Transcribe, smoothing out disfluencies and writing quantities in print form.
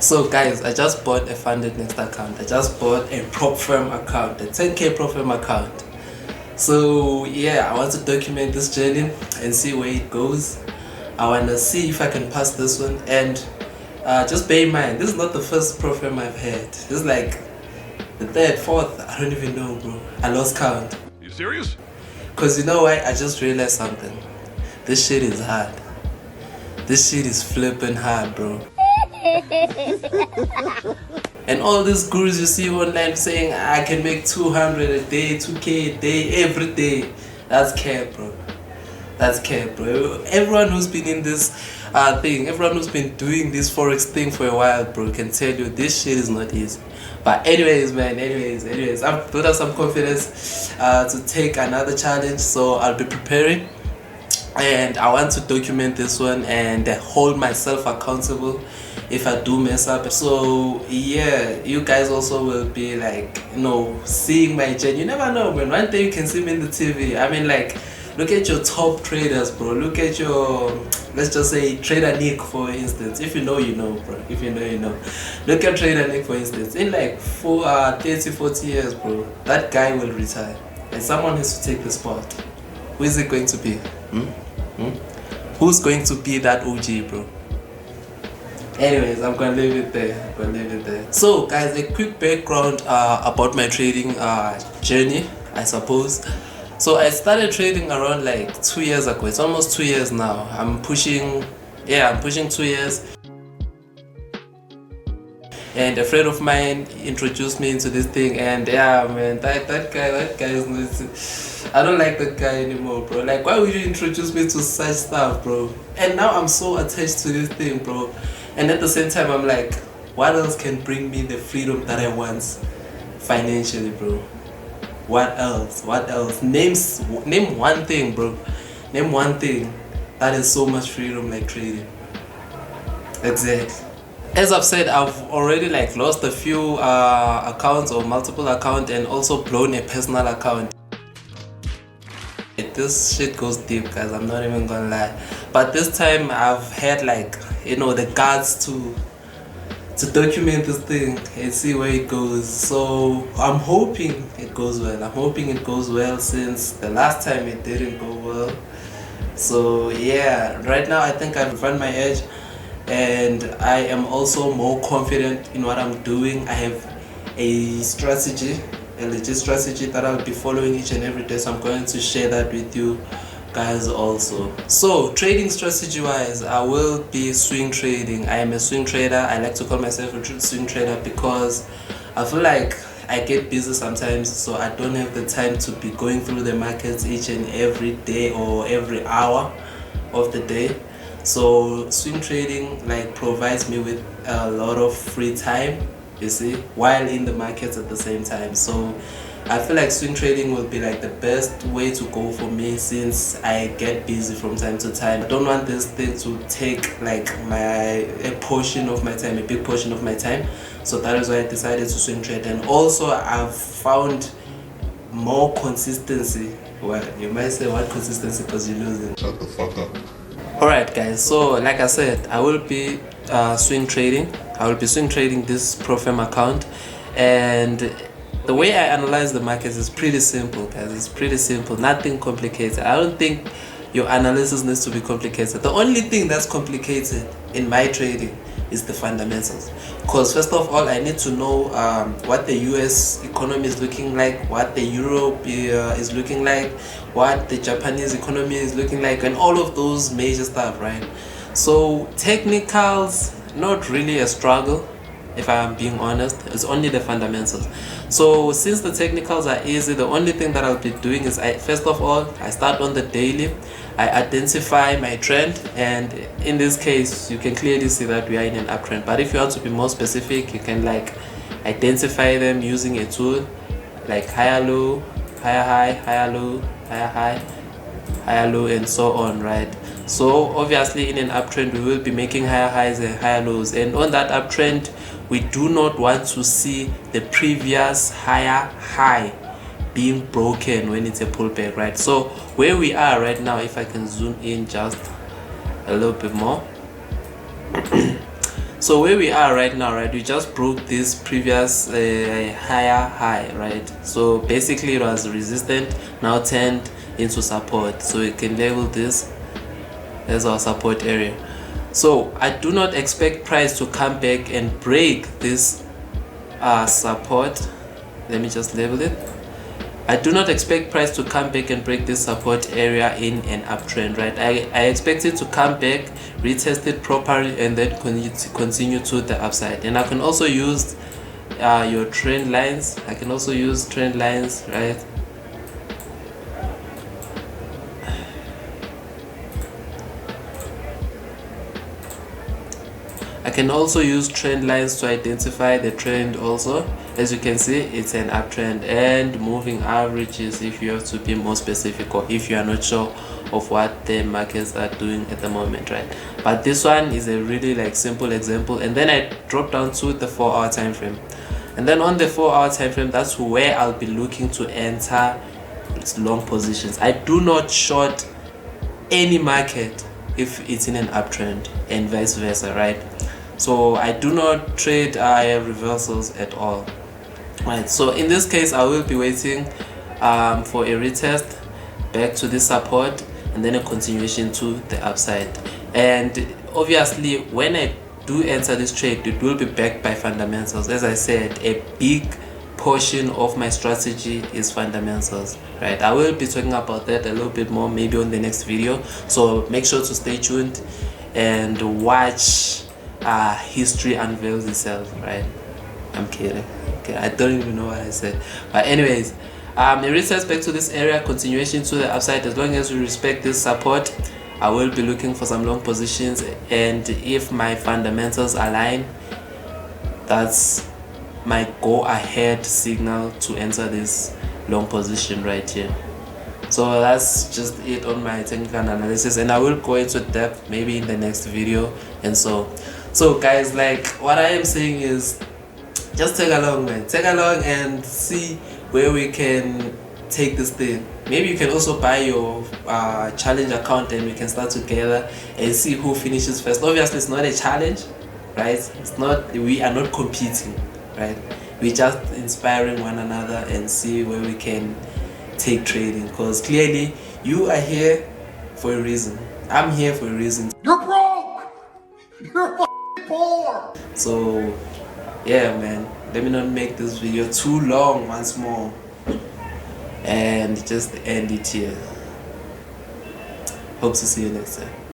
So guys, I just bought a Funded Next account. I just bought a Prop Firm account, a 10k Prop Firm account. So yeah, I want to document this journey and see where it goes. I want to see if I can pass this one. And just bear in mind, this is not the first Prop Firm I've had. This is like the third, fourth, I don't even know, bro. I lost count. You serious? Cause you know what? I just realized something. This shit is hard. This shit is flipping hard, bro. And all these gurus you see online saying I can make 200 a day, 2k a day, every day. That's cap, bro. That's cap, bro. Everyone who's been in this thing, everyone who's been doing this forex thing for a while, bro, can tell you this shit is not easy. But anyways, man, anyways, I've built up some confidence to take another challenge, so I'll be preparing. And I want to document this one and hold myself accountable if I do mess up. So yeah, you guys also will be like, you know, seeing my journey. You never know, man. One day you can see me in the TV. I mean, like, look at your top traders, bro. Look at your, let's just say, Trader Nick, for instance. If you know, you know, bro. If you know, you know. Look at Trader Nick, for instance. In like 30, 40 years, bro, that guy will retire. And someone has to take the spot. Who is it going to be? Who's going to be that OG, bro? Anyways, I'm gonna leave it there. So guys, a quick background about my trading journey, I suppose. So I started trading around like 2 years ago. It's almost 2 years now. I'm pushing 2 years. And a friend of mine introduced me into this thing, and yeah, man, that guy is, I don't like that guy anymore, bro. Like, why would you introduce me to such stuff, bro? And now I'm so attached to this thing, bro. And at the same time, I'm like, what else can bring me the freedom that I want financially, bro? What else? Name one thing, bro. Name one thing that is so much freedom like trading. Exactly. As I've said, I've already like lost a few accounts or multiple accounts, and also blown a personal account. This shit goes deep, guys. I'm not even gonna lie. But this time I've had like, you know, the guts to document this thing and see where it goes. So I'm hoping it goes well. Since the last time it didn't go well. So yeah, right now I think I've run my edge, and I am also more confident in what I'm doing. I have a strategy, a legit strategy that I'll be following each and every day, so I'm going to share that with you guys also. So trading strategy wise, I will be swing trading. I am a swing trader. I like to call myself a swing trader because I feel like I get busy sometimes, so I don't have the time to be going through the markets each and every day or every hour of the day. So swing trading like provides me with a lot of free time, you see, while in the markets at the same time. So I feel like swing trading will be like the best way to go for me, since I get busy from time to time. I don't want this thing to take like a big portion of my time. So that is why I decided to swing trade. And also I've found more consistency. Well, you might say, what consistency, because you're losing. Shut the fuck up. Alright guys, so like I said, I will be swing trading. I will be swing trading this Prop Firm account, and the way I analyze the markets is pretty simple, guys. It's pretty simple, nothing complicated. I don't think your analysis needs to be complicated. The only thing that's complicated in my trading is the fundamentals, because first of all I need to know what the US economy is looking like, what the Europe is looking like, what the Japanese economy is looking like, and all of those major stuff, right? So technicals, not really a struggle, if I'm being honest. It's only the fundamentals. So since the technicals are easy, the only thing that I'll be doing is first of all I start on the daily. I identify my trend, and in this case you can clearly see that we are in an uptrend. But if you want to be more specific, you can like identify them using a tool like higher low, higher high, higher low, higher high, higher low, and so on, right? So obviously in an uptrend we will be making higher highs and higher lows, and on that uptrend we do not want to see the previous higher high being broken when it's a pullback, right? So where we are right now, if I can zoom in just a little bit more, So where we are right now, right, we just broke this previous higher high, right? So basically it was resistant, now turned into support. So we can label this as our support area. So I do not expect price to come back and break this support. Let me just label it. I do not expect price to come back and break this support area in an uptrend, right? I expect it to come back, retest it properly, and then continue to the upside. And I can also use your trend lines. I can also use trend lines, right? I can also use trend lines to identify the trend also. As you can see, it's an uptrend, and moving averages if you have to be more specific, or if you are not sure of what the markets are doing at the moment, right? But this one is a really like simple example. And then I drop down to the 4-hour time frame, and then on the 4-hour time frame, that's where I'll be looking to enter long positions. I do not short any market if it's in an uptrend, and vice versa, right? So I do not trade reversals at all, right? So in this case, I will be waiting for a retest back to this support, and then a continuation to the upside. And obviously when I do enter this trade, it will be backed by fundamentals. As I said, a big portion of my strategy is fundamentals, right? I will be talking about that a little bit more maybe on the next video, so make sure to stay tuned and watch history unveils itself, right? I'm kidding. Okay, I don't even know what I said, but anyways, a retest back to this area, continuation to the upside. As long as we respect this support, I will be looking for some long positions, and if my fundamentals align, that's my go ahead signal to enter this long position right here. So that's just it on my technical analysis, and I will go into depth maybe in the next video. And so guys, like what I am saying is just take along, man. Take along and see where we can take this thing. Maybe you can also buy your challenge account, and we can start together and see who finishes first. Obviously it's not a challenge, right? It's not, we are not competing, right? We're just inspiring one another and see where we can take trading, because clearly you are here for a reason. I'm here for a reason. You're broke! You're poor! So yeah, man, let me not make this video too long once more and just end it here. Hope to see you next time.